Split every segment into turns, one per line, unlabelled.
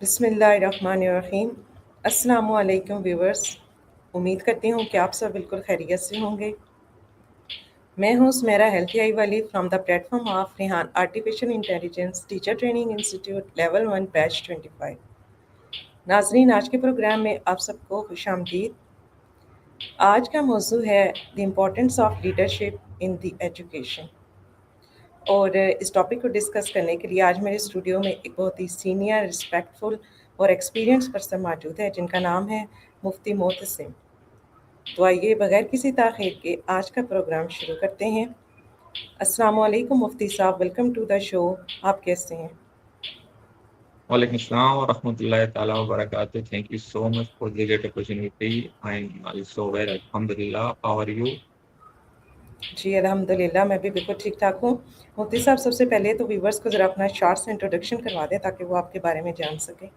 بسم اللہ الرحمن الرحیم۔ السلام علیکم ویورز، امید کرتی ہوں کہ آپ سب بالکل خیریت سے ہوں گے۔ میں ہوں سمیرا ہیلتھی آئی والی from the plate form of Rehan artificial intelligence teacher training institute level 1 بیچ 25۔ ناظرین، آج کے پروگرام میں آپ سب کو خوش آمدید۔ آج کا موضوع ہے the importance of leadership in the education, اور اس ٹاپک کو ڈسکس کرنے کے لیے آج میرے اسٹوڈیو میں ایک بہت ہی سینئر، رسپیکٹفل اور ایکسپیرینس پرسن موجود ہے جن کا نام ہے مفتی محتسم۔ تو آئیے بغیر کسی تاخیر کے آج کا پروگرام شروع کرتے ہیں۔ السلام علیکم مفتی صاحب، ویلکم ٹو دا شو۔ آپ کیسے ہیں؟
وعلیکم السلام ورحمۃ اللہ تعالیٰ وبرکاتہ. Thank you so much for the great opportunity. I'm also well, alhamdulillah. How are you?
جی الحمدللہ، میں بھی بالکل ٹھیک ٹھاک ہوں۔ مفتی صاحب، سب سے پہلے تو ویورز کو ذرا اپنا شارٹ سے انٹروڈکشن کروا دیں تاکہ وہ آپ کے بارے میں جان سکیں۔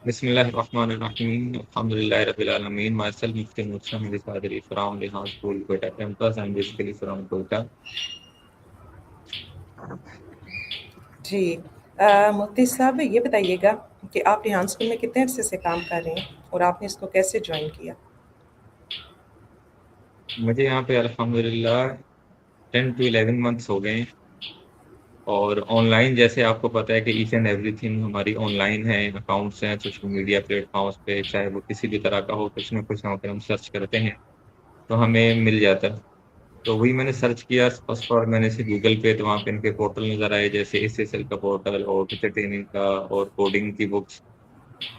بسم اللہ الرحمن الرحیم. Alhamdulillah Rabbil Alameen. Myself, Mufti Muhsin Qadri from Rehan School, Quetta campus. I'm basically from Quetta.
جی مفتی صاحب، یہ بتائیے گا کہ آپ ریحان اسکول میں کتنے عرصے سے کام کر رہے ہیں اور آپ نے اس کو کیسے جوائن کیا؟
مجھے یہاں پہ الحمدللہ 10 to 11 months ہو گئے ہیں، اور آن لائن جیسے آپ کو پتہ ہے کہ ایچ اینڈ ایوری تھنگ ہماری آن لائن ہے، اکاؤنٹس ہیں سوشل میڈیا پلیٹ فارمس پہ، چاہے وہ کسی بھی طرح کا ہو، کچھ نہ کچھ وہاں پہ ہم سرچ کرتے ہیں تو ہمیں مل جاتا ہے۔ تو وہی میں نے سرچ کیا فرسٹ پر، میں نے سے گوگل پہ، تو وہاں پہ ان کے پورٹل نظر آئے، جیسے SSL کا پورٹل اور ٹیچر ٹریننگ کا اور کوڈنگ کی بکس۔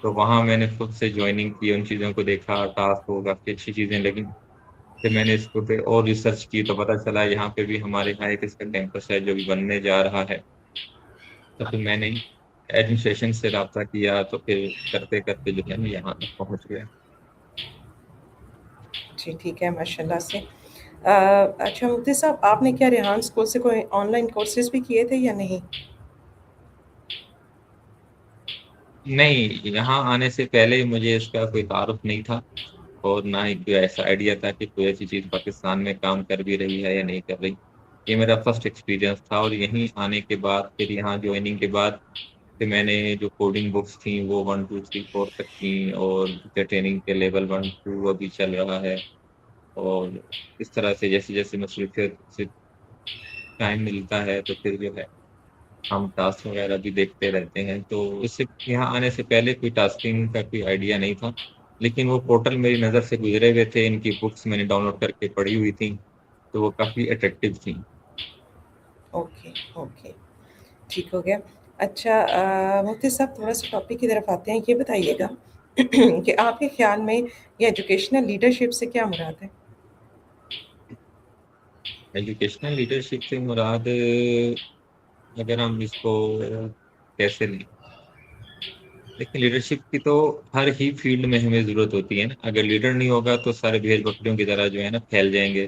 تو وہاں میں نے خود سے جوائننگ کی، ان چیزوں کو دیکھا، ٹاسک کو کافی اچھی چیزیں لگیں۔ پھر میں نے اس کو پہ اور ریسرچ کی تو پتہ چلا یہاں پہ بھی ہمارے یہاں ایک اس کا کیمپس ہے جو بھی بننے جا رہا ہے۔ تو پھر میں نے ایڈمنسٹریشن سے رابطہ کیا، تو پھر کرتے کرتے جو ہے نا یہاں تک پہنچ گیا۔
جی ٹھیک ہے، ماشاء اللہ سے۔ اچھا مفتی صاحب، آپ نے کیا ریحان اسکول سے کوئی آن لائن کورسز بھی کیے تھے یا نہیں؟
نہیں، یہاں آنے سے پہلے مجھے اس کا کوئی تعارف نہیں تھا، اور نہ ہی کوئی ایسا آئیڈیا تھا کہ کوئی ایسی چیز پاکستان میں کام کر بھی رہی ہے یا نہیں کر رہی۔ یہ میرا فرسٹ ایکسپیرینس تھا، اور یہیں آنے کے بعد پھر یہاں جوائننگ کے بعد پھر میں نے جو کوڈنگ بکس تھیں وہ 1 2 3 4 تک کی، اور ٹیچر ٹریننگ کے لیول 1 2 ابھی چل رہا ہے۔ اور اس طرح سے جیسے جیسے مصروفیت سے ٹائم ملتا ہے تو پھر جو ہے ہم ٹاسک وغیرہ بھی دیکھتے رہتے ہیں۔ تو اس سے یہاں آنے سے پہلے کوئی ٹاسکنگ کا کوئی آئیڈیا نہیں تھا، لیکن وہ پورٹل میری نظر سے گزرے ہوئے تھے، ان کی بکس میں نے ڈاؤن لوڈ کر کے پڑھی ہوئی تھیں، تو وہ کافی اٹریکٹیو تھیں۔
اوکے اوکے، ٹھیک ہو گیا۔ اچھا مفتی صاحب، تھوڑا سا ٹاپک کی طرف آتے ہیں۔ یہ بتائیے گا کہ آپ کے خیال میں یہ ایجوکیشنل لیڈرشپ سے کیا مراد ہے؟
ایجوکیشنل لیڈرشپ سے مراد، اگر ہم اس کو کیسے لیں، لیکن لیڈرشپ کی تو ہر ہی فیلڈ میں ہمیں ضرورت ہوتی ہے نا۔ اگر لیڈر نہیں ہوگا تو سارے بھیڑ بکریوں کی طرح جو ہے نا پھیل جائیں گے،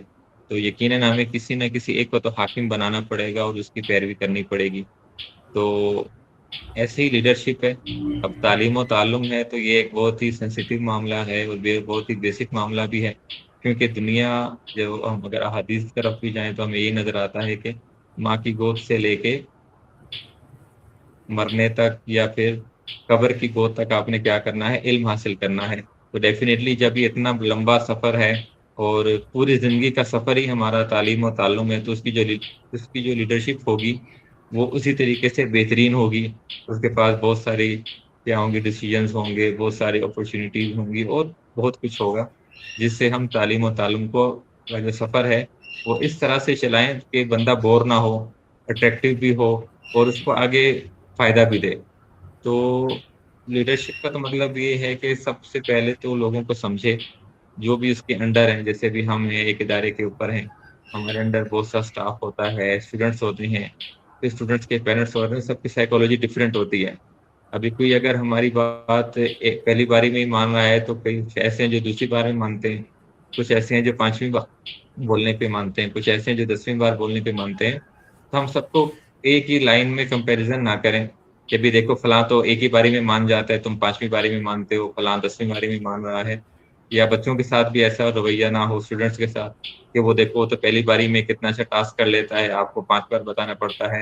تو یقیناً ہمیں کسی نہ کسی ایک کو تو حاکم بنانا پڑے گا اور اس کی پیروی کرنی پڑے گی۔ تو ایسے ہی لیڈرشپ ہے۔ اب تعلیم و تعلم ہے تو یہ ایک بہت ہی سینسیٹیو معاملہ ہے، اور بہت ہی بیسک معاملہ بھی ہے، کیونکہ دنیا جو ہم اگر احادیث کی طرف بھی جائیں تو ہمیں یہ نظر آتا ہے کہ ماں کی گود سے لے کے مرنے تک یا پھر قبر کی گود تک آپ نے کیا کرنا ہے، علم حاصل کرنا ہے۔ تو ڈیفینیٹلی جب یہ اتنا لمبا سفر ہے اور پوری زندگی کا سفر ہی ہمارا تعلیم و تعلم ہے، تو اس کی جو لیڈرشپ ہوگی وہ اسی طریقے سے بہترین ہوگی۔ اس کے پاس بہت ساری کیا ہوں گی، ڈیسیجنز ہوں گے، بہت ساری اپرچونیٹیز ہوں گی، اور بہت کچھ ہوگا، جس سے ہم تعلیم و تعلم کو کا جو سفر ہے وہ اس طرح سے چلائیں کہ بندہ بور نہ ہو، اٹریکٹیو بھی ہو، اور اس کو آگے فائدہ بھی دے۔ تو لیڈرشپ کا تو مطلب یہ ہے کہ سب سے پہلے تو لوگوں کو سمجھے، جو بھی اس کے انڈر ہیں، جیسے بھی ہم ہیں ایک ادارے کے اوپر ہیں، ہمارے انڈر بہت سا سٹاف ہوتا ہے، اسٹوڈنٹس ہوتے ہیں، اسٹوڈنٹس کے پیرنٹس ہوتے ہیں، سب کی سائیکالوجی ڈفرینٹ ہوتی ہے۔ ابھی کوئی اگر ہماری بات پہلی باری میں ہی مان رہا ہے، تو کئی ایسے ہیں جو دوسری بار میں مانتے ہیں، کچھ ایسے ہیں جو 5ویں بار بولنے پہ مانتے ہیں، کچھ ایسے ہیں جو 10ویں بار بولنے پہ مانتے ہیں۔ تو ہم سب کو ایک ہی لائن میں کمپیریزن نہ کریں کہ بھی دیکھو فلاں تو ایک ہی باری میں مان جاتا ہے، تم 5ویں باری میں مانتے ہو، فلاں 10ویں باری میں مان رہا ہے۔ یا بچوں کے ساتھ بھی ایسا رویہ نہ ہو، اسٹوڈنٹس کے ساتھ، کہ وہ دیکھو تو پہلی باری میں کتنا اچھا ٹاسک کر لیتا ہے، آپ کو 5 بار بتانا پڑتا ہے۔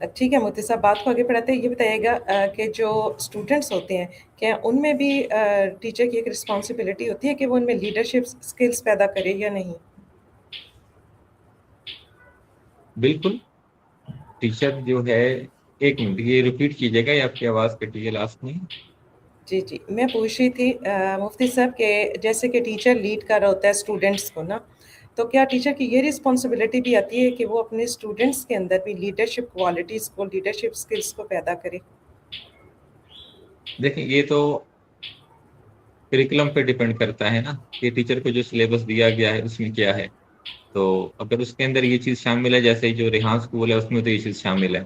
ٹھیک ہے مفتی صاحب، بات کو آگے بڑھاتے ہیں، یہ بتائیے گا کہ جو اسٹوڈنٹس ہوتے ہیں کیا ان میں بھی ٹیچر کی ایک رسپانسبلٹی ہوتی ہے کہ وہ ان میں لیڈرشپ اسکلس پیدا کرے یا نہیں؟
بالکل. ٹیچر جو ہے، ایک منٹ یہ ریپیٹ کیجیے گا، یہ آپ کی آواز کٹی ہے لاسٹ میں.
جی جی، میں پوچھ رہی تھی مفتی صاحب کہ جیسے کہ ٹیچر لیڈ کر رہا ہوتا ہے اسٹوڈنٹس کو نا، تو کیا ٹیچر کی یہ رسپانسبلٹی بھی آتی ہے کہ وہ اپنے اسٹوڈنٹس کے اندر بھی لیڈرشپ کوالٹیز کو، لیڈرشپ اسکلس کو پیدا کرے؟
دیکھیں یہ تو کریکولم پہ ڈیپینڈ کرتا ہے نا کہ ٹیچر کو جو سلیبس دیا گیا ہے اس میں کیا ہے. تو اگر اس کے اندر یہ چیز شامل ہے، جیسے جو ریحان اسکول ہے اس میں تو یہ چیز شامل ہے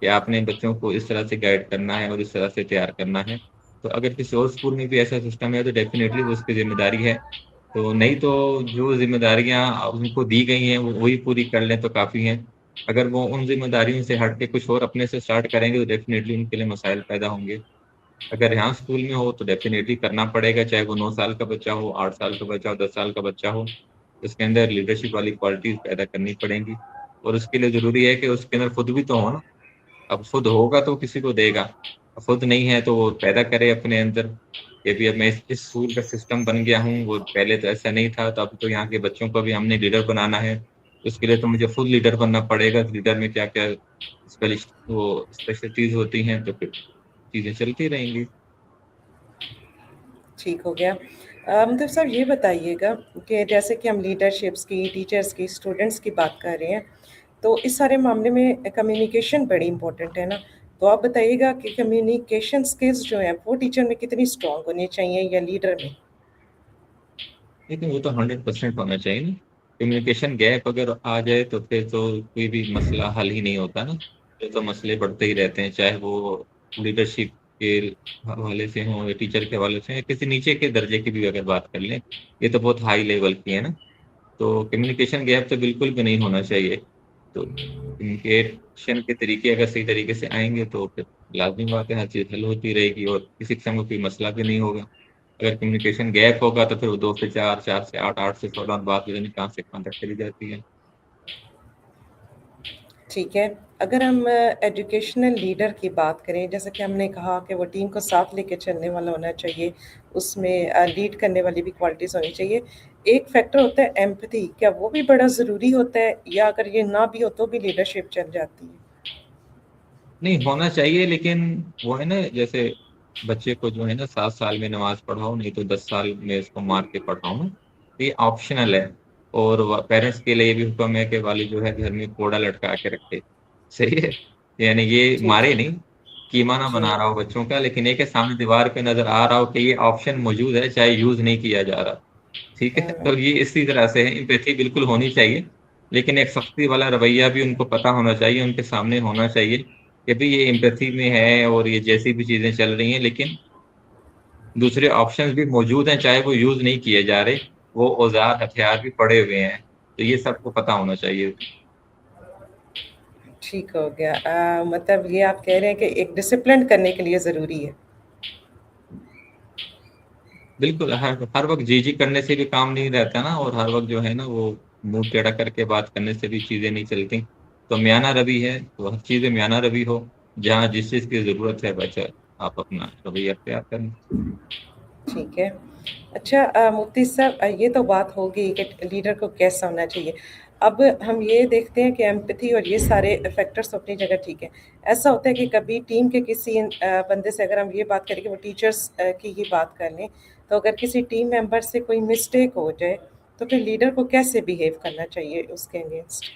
کہ آپ نے بچوں کو اس طرح سے گائیڈ کرنا ہے اور اس طرح سے تیار کرنا ہے. تو اگر کسی اور اسکول میں بھی ایسا سسٹم ہے تو ڈیفینیٹلی وہ اس کی ذمہ داری ہے. تو نہیں تو جو ذمہ داریاں ان کو دی گئی ہیں وہ وہی پوری کر لیں تو کافی ہیں. اگر وہ ان ذمہ داریوں سے ہٹ کے کچھ اور اپنے سے اسٹارٹ کریں گے تو ڈیفینیٹلی ان کے لیے مسائل پیدا ہوں گے. اگر یہاں اسکول میں ہو تو ڈیفینیٹلی کرنا پڑے گا، چاہے وہ 9 سال کا بچہ ہو، 8 سال کا بچہ ہو، 10 سال کا بچہ ہو. اس کے اندر لیڈرشپ والی کوالٹیز پیدا کرنی پڑیں گی، اور اس کے لیے ضروری ہے کہ اس کے اندر خود بھی تو ہو نا. اب خود ہوگا تو کسی کو دے گا، خود نہیں ہے تو وہ پیدا کرے اپنے اندر کہ بھی اب میں اس اسکول کا سسٹم بن گیا ہوں، وہ پہلے تو ایسا نہیں تھا، تو اب تو یہاں کے بچوں کو بھی ہم نے لیڈر بنانا ہے. اس کے لیے تو مجھے خود لیڈر بننا پڑے گا. لیڈر میں کیا کیا وہ اسپیشلٹیز ہوتی ہیں، تو پھر چیزیں چلتی رہیں گی.
ٹھیک ہو گیا. مطلب صاحب یہ بتائیے گا کہ جیسے کہ ہم لیڈرشپس کی، ٹیچرس کی، اسٹوڈنٹس کی بات کر رہے ہیں، تو اس سارے معاملے میں کمیونیکیشن بڑی امپورٹنٹ ہے نا. تو آپ بتائیے گا کہ کمیونیکیشن سکلز جو ہیں وہ ٹیچر میں کتنی اسٹرانگ ہونی چاہیے یا لیڈر میں؟
لیکن وہ تو 100% ہونا چاہیے نا. کمیونیکیشن گیپ اگر آ جائے تو پھر تو کوئی بھی مسئلہ حل ہی نہیں ہوتا نا. پھر تو مسئلے بڑھتے ہی رہتے ہیں، چاہے وہ لیڈرشپ کے حوالے سے ہوں یا ٹیچر کے حوالے سے، یا کسی نیچے کے درجے کی بھی اگر بات کر لیں، یہ تو بہت ہائی لیول کی ہے نا. تو کمیونیکیشن گیپ تو بالکل بھی نہیں ہونا چاہیے. تو کمیونیکیشن کے طریقے اگر صحیح طریقے سے آئیں گے تو پھر لازمی بات ہے ہر چیز حل ہوتی رہے گی، اور کسی قسم کا کوئی مسئلہ بھی نہیں ہوگا. اگر کمیونیکیشن گیپ ہوگا تو پھر وہ 2 سے 4، 4 سے 8، 8 سے 16 بات کہاں سے کہاں تک چلی جاتی ہے.
ٹھیک ہے. اگر ہم ایجوکیشنل لیڈر کی بات کریں، جیسے کہ ہم نے کہا کہ وہ ٹیم کو ساتھ لے کے چلنے والا ہونا چاہیے، اس میں لیڈ کرنے والی بھی کوالٹیز ہونی چاہیے. ایک فیکٹر ہوتا ہے ایمپتھی، کیا وہ بھی بڑا ضروری ہوتا ہے، یا اگر یہ نہ بھی ہو تو بھی لیڈرشپ چل جاتی ہے؟
نہیں ہونا چاہیے، لیکن وہ ہے نا جیسے بچے کو جو ہے نا 7 سال میں نماز پڑھاؤ، نہیں تو 10 سال میں اس کو مار کے پڑھاؤ نا. یہ آپشنل ہے. اور پیرنٹس کے لیے یہ بھی حکم ہے کہ والد جو ہے گھر میں کوڑا لٹکا کے رکھے. صحیح ہے. یعنی یہ
ٹھیک
مارے
ہے.
نہیں، کیما نہ
جی
بنا رہا ہو بچوں کا، لیکن ایک سامنے دیوار پہ نظر آ رہا ہو کہ یہ آپشن موجود ہے، چاہے یوز نہیں کیا جا رہا. ٹھیک ہے. تو یہ اسی طرح سے ہے، امپیتھی بالکل ہونی چاہیے، لیکن ایک سختی والا رویہ بھی ان کو پتہ ہونا چاہیے، ان کے سامنے ہونا چاہیے کہ بھی یہ امپیتھی میں ہے اور یہ جیسی بھی چیزیں چل رہی ہیں، لیکن دوسرے آپشنز بھی موجود ہیں، چاہے وہ یوز نہیں کیے جا رہے، وہ اوزار ہتھیار بھی پڑے ہوئے ہیں. تو یہ سب کو پتہ ہونا چاہیے.
ٹھیک ہو گیا. مطلب یہ آپ کہہ رہے ہیں کہ ایک ڈسپلن کرنے کے لیے ضروری ہے.
بالکل. ہر وقت جی جی کرنے سے بھی کام نہیں رہتا نا، اور ہر وقت جو ہے نا وہ منہ ٹیڑھا کر کے بات کرنے سے بھی چیزیں نہیں چلتی. تو میانہ روی ہے تو ہر چیز میانہ روی ہو، جہاں جس چیز کی ضرورت ہے بچہ آپ اپنا رویہ اختیار کریں.
ٹھیک ہے. اچھا مفتی صاحب، یہ تو بات ہوگی کہ لیڈر کو کیسا ہونا چاہیے. اب ہم یہ دیکھتے ہیں کہ ایمپتھی اور یہ سارے فیکٹرز اپنی جگہ ٹھیک ہے. ایسا ہوتا ہے کہ کبھی ٹیم کے کسی بندے سے، اگر ہم یہ بات کریں کہ وہ ٹیچرز کی ہی بات کر لیں، تو اگر کسی ٹیم ممبر سے کوئی مسٹیک ہو جائے تو پھر لیڈر کو کیسے بیہیو کرنا چاہیے اس کے اگینسٹ؟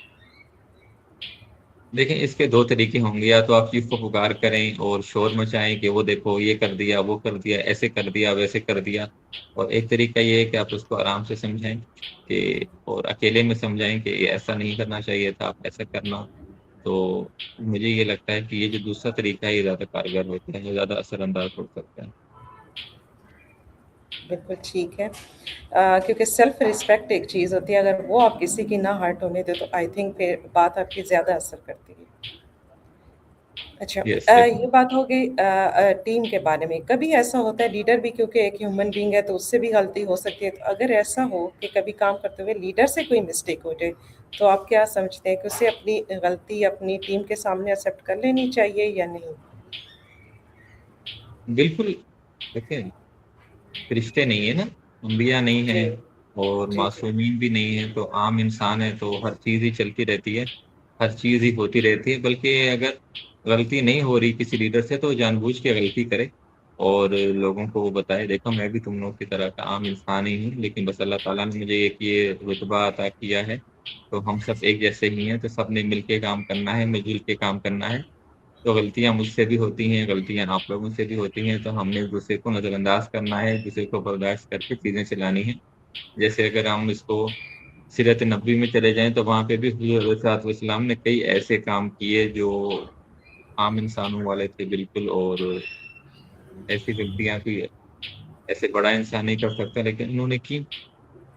دیکھیں اس کے 2 طریقے ہوں گے. یا تو آپ چیف کو پکار کریں اور شور مچائیں کہ وہ دیکھو یہ کر دیا، وہ کر دیا، ایسے کر دیا، ویسے کر دیا. اور ایک طریقہ یہ ہے کہ آپ اس کو آرام سے سمجھائیں کہ، اور اکیلے میں سمجھائیں کہ یہ ایسا نہیں کرنا چاہیے تھا، آپ ایسا کرنا. تو مجھے یہ لگتا ہے کہ یہ جو دوسرا طریقہ ہے یہ زیادہ کارگر ہوتا ہے، یہ زیادہ اثر انداز ہو سکتا ہے.
بالکل ٹھیک ہے. کیونکہ سیلف رسپیکٹ ایک چیز ہوتی ہے، اگر وہ آپ کسی کی نہ ہرٹ ہونے دے تو آئی تھنک پھر بات آپ کی زیادہ اثر کرتی ہے. اچھا
یس ڈیفینیٹلی.
یہ بات ہو گئی ٹیم کے بارے میں. کبھی ایسا ہوتا ہے لیڈر بھی کیونکہ ایک ہیومن بینگ ہے تو اس سے بھی غلطی ہو سکتی ہے. تو اگر ایسا ہو کہ کبھی کام کرتے ہوئے لیڈر سے کوئی مسٹیک ہو جائے تو آپ کیا سمجھتے ہیں کہ اسے اپنی غلطی اپنی ٹیم کے سامنے ایکسیپٹ کر لینی چاہیے یا نہیں؟
بالکل. دیکھیں فرشتے نہیں ہیں نا، انبیاء نہیں
جی
ہیں اور
جی جی
معصومین بھی نہیں ہیں، تو عام انسان ہے تو ہر چیز ہی چلتی رہتی ہے، ہر چیز ہی ہوتی رہتی ہے. بلکہ اگر غلطی نہیں ہو رہی کسی لیڈر سے تو جان بوجھ کے غلطی کرے اور لوگوں کو وہ بتائے دیکھو میں بھی تم لوگوں کی طرح کا عام انسان ہی ہوں، لیکن بس اللہ تعالیٰ نے مجھے ایک یہ رتبہ عطا کیا ہے تو ہم سب ایک جیسے ہی ہیں، تو سب نے مل کے کام کرنا ہے، مل جل کے کام کرنا ہے. تو غلطیاں مجھ سے بھی ہوتی ہیں، غلطیاں آپ لوگوں سے بھی ہوتی ہیں، تو ہم نے ایک دوسرے کو نظر انداز کرنا ہے، ایک دوسرے کو برداشت کر کے چیزیں چلانی ہیں. جیسے اگر ہم اس کو سیرت نبوی میں چلے جائیں تو وہاں پہ بھی حضور علیہ الصلوۃ والسلام نے کئی ایسے کام کیے جو عام انسانوں والے تھے بالکل، اور ایسی غلطیاں بھی ایسے بڑا انسان نہیں کر سکتا لیکن انہوں نے کی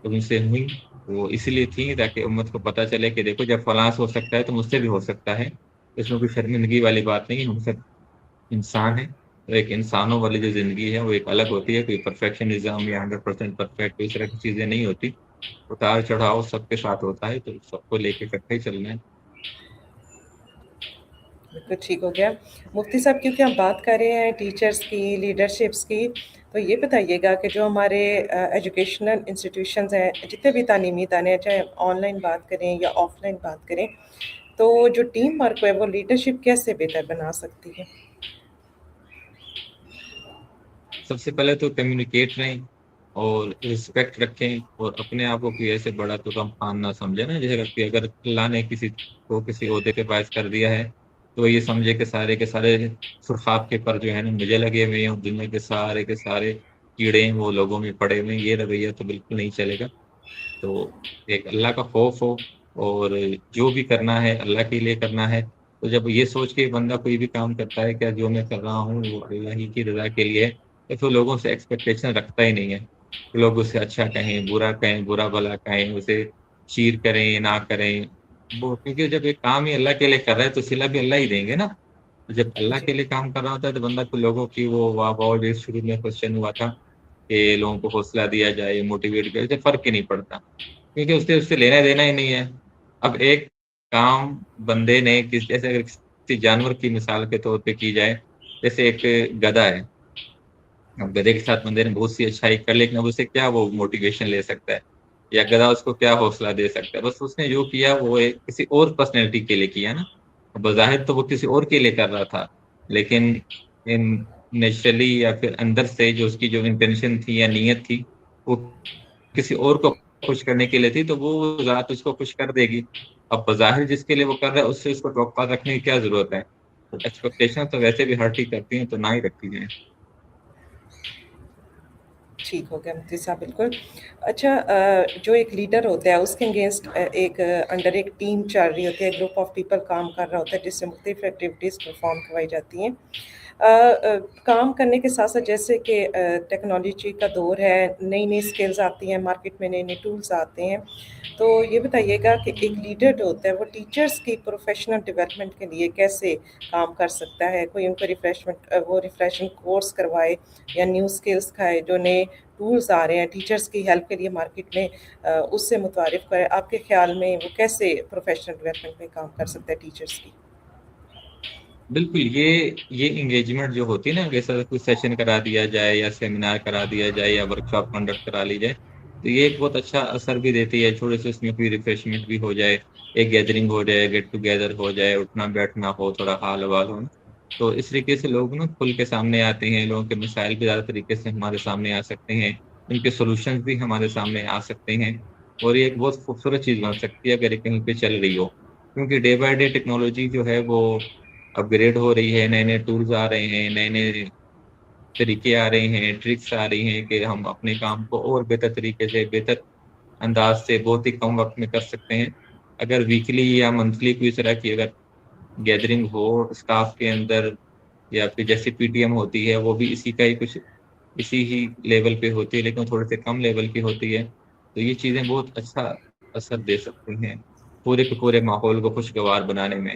تو ان سے ہوئی. وہ اسی لیے تھی تاکہ امت کو پتہ چلے کہ دیکھو جب فلاں سے ہو سکتا ہے تو مجھ سے بھی ہو سکتا ہے. اس میں کوئی شرمندگی والی بات نہیں ہے، ہم سب انسان ہیں. تو ایک انسانوں والی جو زندگی ہے وہ ایک الگ ہوتی ہے، کوئی پرفیکشنزم یا 100% پرفیکٹ اس طرح کی چیزیں نہیں ہوتی. اتار چڑھاؤ سب کے ساتھ ہوتا ہے تو سب کو لے کے اکٹھے ہی چلنا ہے.
بالکل ٹھیک ہو گیا. مفتی صاحب کیونکہ ہم بات کر رہے ہیں ٹیچرس کی، لیڈرشپس کی، تو یہ بتائیے گا کہ جو ہمارے ایجوکیشنل انسٹیٹیوشنز ہیں، جتنے بھی تعلیمی ادارے ہیں، چاہے آن لائن بات کریں یا آف لائن بات کریں، تو جو ٹیم ورک ہے وہ لیڈرشپ کیسے بہتر بنا سکتی ہے؟
سب سے پہلے تو کمیونیکیٹ رہیں اور رسپیکٹ رکھیں اور اپنے آپ کو کوئی ایسے بڑا تو کم خان نہ سمجھے نا. جیسے کہ اگر اللہ نے کسی کو کسی عہدے پہ باعث کر دیا ہے تو یہ سمجھے کہ سارے کے سارے سرخاب کے پر جو ہے نا مجھے لگے ہوئے ہیں، دنیا کے سارے کیڑے ہیں وہ لوگوں میں پڑے ہوئے ہیں. یہ رویہ تو بالکل نہیں چلے گا. تو ایک اللہ کا خوف ہو اور جو بھی کرنا ہے اللہ کے لیے کرنا ہے. تو جب یہ سوچ کے بندہ کوئی بھی کام کرتا ہے کہ جو میں کر رہا ہوں وہ اللہ ہی کی رضا کے لیے ہے تو لوگوں سے ایکسپیکٹیشن رکھتا ہی نہیں ہے. لوگ اسے اچھا کہیں، برا بھلا کہیں، اسے چیر کریں نہ کریں. وہ کیونکہ جب ایک کام ہی اللہ کے لیے کر رہا ہے تو صلہ بھی اللہ ہی دیں گے نا. جب اللہ
جی
کے لیے کام کر رہا ہوتا ہے تو بندہ کو لوگوں کی وہ واہ واہ جو شروع میں کوشچن ہوا تھا کہ لوگوں کو حوصلہ دیا جائے، موٹیویٹ کیا جائے، فرق ہی نہیں پڑتا کیونکہ اس سے لینا دینا ہی نہیں ہے. اب ایک کام بندے نے جیسے اگر کسی جانور کی مثال کے طور پہ کی جائے، جیسے ایک گدھا ہے. اب گدھے کے ساتھ بندے نے بہت سی اچھائی کر لیکن اب اسے کیا وہ موٹیویشن لے سکتا ہے یا گدھا اس کو کیا حوصلہ دے سکتا ہے؟ بس اس نے جو کیا وہ ایک کسی اور پرسنالٹی کے لیے کیا نا. بظاہر تو وہ کسی اور کے لیے کر رہا تھا لیکن نیچرلی یا پھر اندر سے جو اس کی جو انٹینشن تھی یا نیت تھی وہ کسی اور کو خوش کرنے کے لیے تھی، تو وہ ذات اس کو خوش کر دے گی. اب بظاہر جس کے لیے وہ کر رہا ہے اس سے اس کو توقع رکھنے کی کیا ضرورت ہے؟ ایکسپیکٹیشن تو ویسے بھی ہرٹ ہی کرتی ہیں تو نہ ہی رکھی جائیں.
ٹھیک ہو گیا مفتی صاحب بالکل. اچھا جو ایک لیڈر ہوتا ہے اس کے اگینسٹ ایک انڈر ایک ٹیم چل رہی ہوتی ہے، گروپ آف پیپل کام کر رہا ہوتا ہے جس سے مختلف ایکٹیویٹیز پرفارم کروائی جاتی ہیں. کام کرنے کے ساتھ ساتھ جیسے کہ ٹیکنالوجی کا دور ہے، نئی نئی اسکلز آتی ہیں مارکیٹ میں، نئے نئے ٹولس آتے ہیں، تو یہ بتائیے گا کہ ایک لیڈر جو ہوتا ہے وہ ٹیچرس کی پروفیشنل ڈیولپمنٹ کے لیے کیسے کام کر سکتا ہے؟ کوئی ان کو ریفریشنگ کورس کروائے یا نیو اسکلس سکھائے، جو نئے ٹولس آ رہے ہیں ٹیچرس کی ہیلپ کے لیے مارکیٹ میں، اس سے متعارف کرے. آپ کے خیال میں وہ کیسے پروفیشنل ڈیولپمنٹ میں کام کر سکتا ہے ٹیچرس کی؟
بالکل. یہ انگیجمنٹ جو ہوتی ہے نا، جیسا کوئی سیشن کرا دیا جائے یا سیمینار کرا دیا جائے یا ورکشاپ کنڈکٹ کرا لی جائے تو یہ ایک بہت اچھا اثر بھی دیتی ہے. تھوڑے سے اس میں کوئی ریفریشمنٹ بھی ہو جائے، ایک گیدرنگ ہو جائے، گیٹ ٹوگیدر ہو جائے، اٹھنا بیٹھنا ہو، تھوڑا حال حوال ہو. تو اس طریقے سے لوگ نا کھل کے سامنے آتے ہیں، لوگوں کے مسائل بھی زیادہ طریقے سے ہمارے سامنے آ سکتے ہیں، ان کے سولوشنز بھی ہمارے سامنے آ سکتے ہیں. اور یہ ایک بہت خوبصورت چیز بن سکتی ہے اگر یہ کہیں پہ چل رہی ہو، کیونکہ ڈے بائی ڈے ٹیکنالوجی جو ہے وہ اپ گریڈ ہو رہی ہے. نئے نئے ٹولز آ رہے ہیں، نئے نئے طریقے آ رہے ہیں، ٹرکس آ رہی ہیں کہ ہم اپنے کام کو اور بہتر طریقے سے، بہتر انداز سے بہت ہی کم وقت میں کر سکتے ہیں. اگر ویکلی یا منتھلی کوئی طرح کی اگر گیدرنگ ہو اسٹاف کے اندر، یا پھر جیسے پی ٹی ایم ہوتی ہے وہ بھی اسی کا ہی کچھ اسی ہی لیول پہ ہوتی ہے لیکن تھوڑے سے کم لیول کی ہوتی ہے، تو یہ چیزیں بہت اچھا اثر دے سکتی ہیں پورے کے پورے ماحول کو خوشگوار بنانے میں.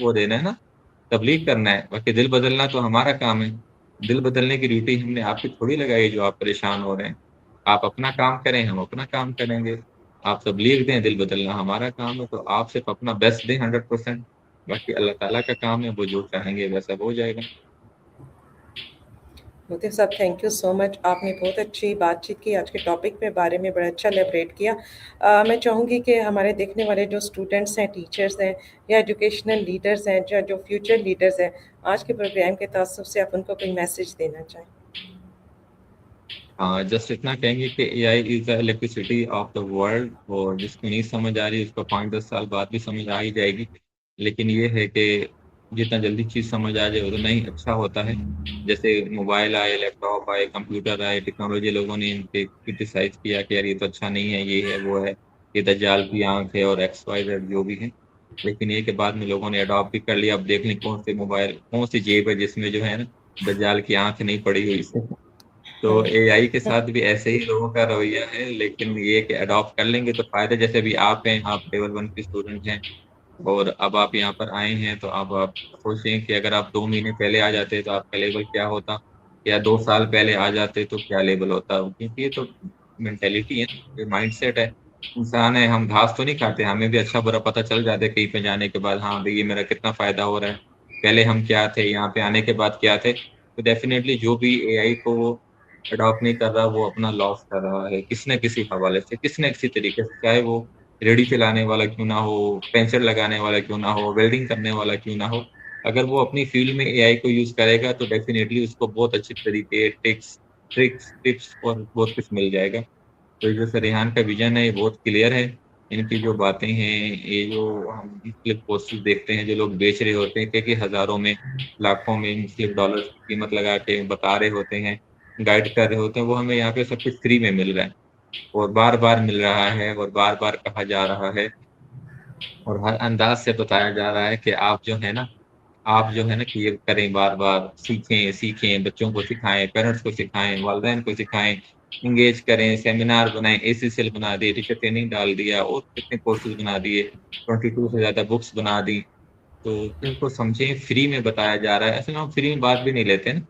وہ دینا ہے نا, تبلیغ کرنا ہے, باقی دل بدلنا تو ہمارا کام ہے. دل بدلنے کی ڈیوٹی ہم نے آپ کی تھوڑی لگائی جو آپ پریشان ہو رہے ہیں. آپ اپنا کام کریں, ہم اپنا کام کریں گے. آپ تبلیغ دیں, دل بدلنا ہمارا کام ہے. تو آپ صرف اپنا بیسٹ دیں 100%, باقی اللہ تعالیٰ کا کام ہے, وہ جو چاہیں گے ویسا ہو جائے گا.
مفتی صاحب تھینک یو سو مچ, آپ نے بہت اچھی بات چیت کی, آج کے ٹاپک کے بارے میں بڑا اچھا لیبریٹ کیا. میں چاہوں گی کہ ہمارے دیکھنے والے جو اسٹوڈنٹس ہیں, ٹیچرس ہیں, یا ایجوکیشنل لیڈرز ہیں, جو فیوچر لیڈرز ہیں, آج کے پروگرام کے تعصب سے آپ ان کو کوئی میسج دینا چاہیں.
ہاں, جسٹ اتنا کہیں گے کہ اے آئی از دا الیکٹریسٹی آف دا ورلڈ, اور جس کو نہیں سمجھ آ رہی اس کو 5-10 سال بعد بھی سمجھ آ ہی جائے گی. لیکن یہ ہے کہ جتنا جلدی چیز سمجھ آ جائے اتنا ہی اچھا ہوتا ہے. جیسے موبائل آئے, لیپ ٹاپ آئے, کمپیوٹر آئے, ٹیکنالوجی لوگوں نے ان پہ کرٹیسائز کیا کہ یار یہ تو اچھا نہیں ہے, یہ ہے وہ ہے, یہ دجال کی آنکھ ہے اور ایکس وائی زیڈ جو بھی ہے. لیکن یہ کہ بعد میں لوگوں نے اڈاپٹ بھی کر لیا. اب دیکھ لیں کون سے موبائل, کون سی جیب ہے جس میں جو ہے نا دجال کی آنکھ نہیں پڑی ہوئی سے. تو اے آئی کے ساتھ بھی ایسے ہی لوگوں کا رویہ ہے. لیکن یہ کہ اڈاپٹ کر لیں گے تو فائدہ, جیسے بھی آپ ہیں, آپ لیول 1 کے اسٹوڈنٹ ہیں, اور اب آپ یہاں پر آئے ہیں, تو اب آپ سوچیں کہ اگر آپ 2 مہینے پہلے آ جاتے تو آپ کا لیول کیا ہوتا, یا 2 سال پہلے آ جاتے تو کیا لیول ہوتا. کیونکہ یہ تو مینٹیلٹی ہے, یہ مائنڈ سیٹ ہے. انسان ہے, ہم گھاس تو نہیں کھاتے, ہمیں بھی اچھا برا پتہ چل جاتا ہے کہیں پہ جانے کے بعد, ہاں بھائی یہ میرا کتنا فائدہ ہو رہا ہے, پہلے ہم کیا تھے, یہاں پہ آنے کے بعد کیا تھے. تو ڈیفینیٹلی جو بھی اے آئی کو وہ اڈاپٹ نہیں کر رہا, وہ اپنا لاس کر رہا ہے کسی نہ کسی حوالے سے, کسی نہ کسی طریقے سے, چاہے وہ ریڑھی چلانے والا کیوں نہ ہو, پینچر لگانے والا کیوں نہ ہو, ویلڈنگ کرنے والا کیوں نہ ہو. اگر وہ اپنی فیلڈ میں اے آئی کو یوز کرے گا تو ڈیفینیٹلی اس کو بہت اچھی طریقے, ٹرکس اور بہت کچھ مل جائے گا. تو جو سریحان کا ویژن ہے یہ بہت کلیئر ہے. ان کی جو باتیں ہیں, یہ جو ہم مختلف پوسٹز دیکھتے ہیں جو لوگ بیچ رہے ہوتے ہیں کہ ہزاروں میں, لاکھوں میں, مختلف ڈالر کی قیمت لگا کے بتا رہے ہوتے ہیں, گائیڈ کر رہے ہوتے ہیں, وہ ہمیں یہاں پہ سب کچھ فری میں مل رہا ہے, اور بار بار مل رہا ہے, اور بار بار کہا جا رہا ہے, اور ہر انداز سے بتایا جا رہا ہے کہ آپ جو ہے نا, آپ جو ہے نا کہ یہ کریں, بار بار سیکھیں, بچوں کو سکھائیں, پیرنٹس کو سکھائیں, والدین کو سکھائیں, انگیج کریں, سیمینار بنائیں, اے سی سیل بنا دیے, ٹیچر ٹریننگ ڈال دیا, اور کتنے کورسز بنا دیے, 22 سے زیادہ بکس بنا دی. تو ان کو سمجھیں, فری میں بتایا جا رہا ہے. ایسے میں ہم فری میں بات بھی نہیں لیتے نا,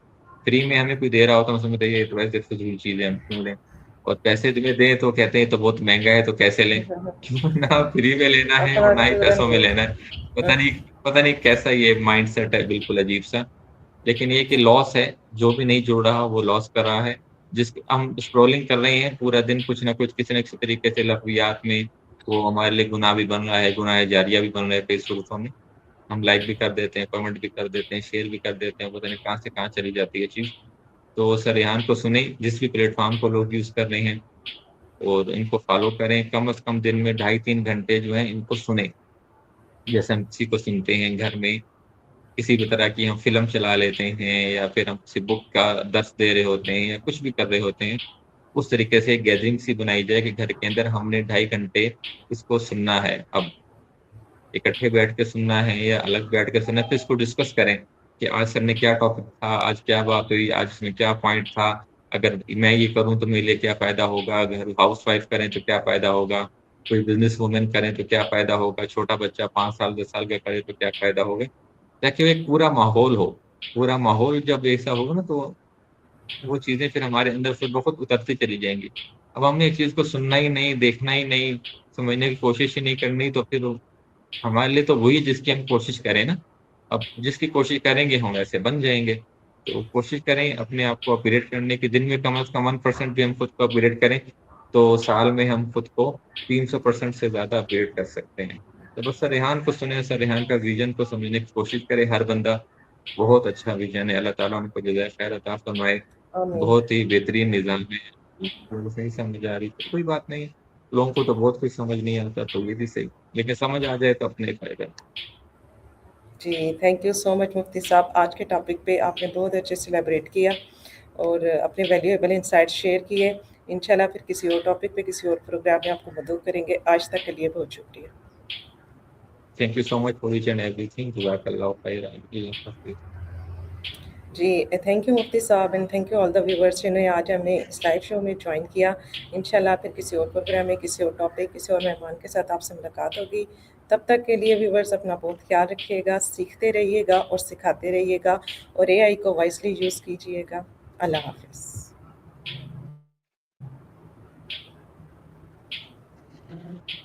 فری میں ہمیں کوئی دے رہا ہوتا ہے, اس میں یہ تو ویسے فضول چیزیں ہم کیوں لیں, اور پیسے تمہیں دیں تو کہتے ہیں تو بہت مہنگا ہے تو کیسے لیں. کیوں نہ فری میں لینا ہے اور
اپنا
نہ ہی پیسوں
ترنت
میں لینا ہے. پتہ نہیں کیسا یہ مائنڈ سیٹ ہے, بالکل عجیب سا. لیکن یہ کہ لاس ہے, جو بھی نہیں جڑ رہا وہ لاس کر رہا ہے. جس ہم اسکرولنگ کر رہے ہیں پورا دن, کچھ نہ کچھ کسی نہ کسی طریقے سے لغویات میں, وہ ہمارے لیے گناہ بھی بن رہا ہے, گناہ جاریہ بھی بن رہا ہے کئی صورتوں میں. ہم لائک بھی کر دیتے ہیں, کمنٹ بھی کر دیتے ہیں, شیئر بھی کر دیتے ہیں, پتہ نہیں کہاں سے کہاں چلی جاتی ہے چیز. تو سریحان کو سنیں, جس بھی پلیٹ فارم کو لوگ یوز کر رہے ہیں, اور ان کو فالو کریں. کم از کم دن میں 2.5-3 گھنٹے جو ہیں ان کو سنیں. جیسے ہم کسی کو سنتے ہیں گھر میں, کسی بھی طرح کی ہم فلم چلا لیتے ہیں, یا پھر ہم کسی بک کا درس دے رہے ہوتے ہیں, یا کچھ بھی کر رہے ہوتے ہیں, اس طریقے سے ایک گیدرنگ سی بنائی جائے کہ گھر کے اندر ہم نے 2.5 گھنٹے اس کو سننا ہے. اب اکٹھے بیٹھ کے سننا ہے یا الگ بیٹھ کے سننا ہے, تو اس کو ڈسکس کریں کہ آج سر نے کیا ٹاپک تھا, آج کیا بات ہوئی, آج اس میں کیا پوائنٹ تھا, اگر میں یہ کروں تو میرے لیے کیا فائدہ ہوگا, اگر ہاؤس وائف کریں تو کیا فائدہ ہوگا, کوئی بزنس وومن کریں تو کیا فائدہ ہوگا, چھوٹا بچہ 5 سال 10 سال کا کرے تو کیا فائدہ ہوگا. تاکہ وہ ایک پورا ماحول ہو. پورا ماحول جب ایسا ہوگا نا, تو وہ چیزیں پھر ہمارے اندر سے بہت اترتی چلی جائیں گی. اب ہم نے ایک چیز کو سننا ہی نہیں, دیکھنا ہی نہیں, سمجھنے کی کوشش ہی نہیں کرنی, تو پھر ہمارے لیے تو وہی جس کی ہم کوشش کریں نا. اب جس کی کوشش کریں گے ہم ایسے بن جائیں گے. تو کوشش کریں اپنے آپ کو اپگریڈ کرنے کی, دن میں کم از کم 1% بھی ہم خود کو اپگریڈ کریں, تو سال میں ہم خود کو 300% سے زیادہ اپگریڈ کر سکتے ہیں. تو بس سر ریحان کو سنیں, سر ریحان کا ویژن کو سمجھنے کی کوشش کرے ہر بندہ. بہت اچھا ویژن ہے, اللہ تعالیٰ ان کو جزائے خیر عطا فرمائے.
آمین.
بہت ہی بہترین نظام ہے. صحیح سمجھ آ رہی تو کوئی بات نہیں, لوگوں کو تو بہت کچھ سمجھ نہیں آتا, تو یہ بھی صحیح, لیکن سمجھ آ جائے تو اپنے فائدہ.
جی تھینک یو سو مچ مفتی صاحب, آج کے ٹاپک پہ آپ نے بہت اچھے سے ایلیبریٹ کیا اور اپنے ویلیویبل انسائٹ شیئر کیے. انشاءاللہ پھر کسی اور ٹاپک پہ کسی اور پروگرام میں آپ کو مدعو کریں گے. آج تک کے لیے بہت شکریہ.
Thank you so much for each and every thing. جزاک اللہ خیر.
جی تھینک یو مفتی صاحب and thank you all the viewers جنہوں نے آج ہمیں اس لائیو شو میں جوائن کیا. انشاءاللہ پھر کسی اور پروگرام میں کسی اور ٹاپک کسی اور مہمان کے ساتھ آپ سے ملاقات ہوگی. تب تک کے لیے ویورس اپنا بہت خیال رکھیے گا, سیکھتے رہیے گا اور سکھاتے رہیے گا, اور اے آئی کو وائسلی یوز کیجیے گا. اللہ حافظ.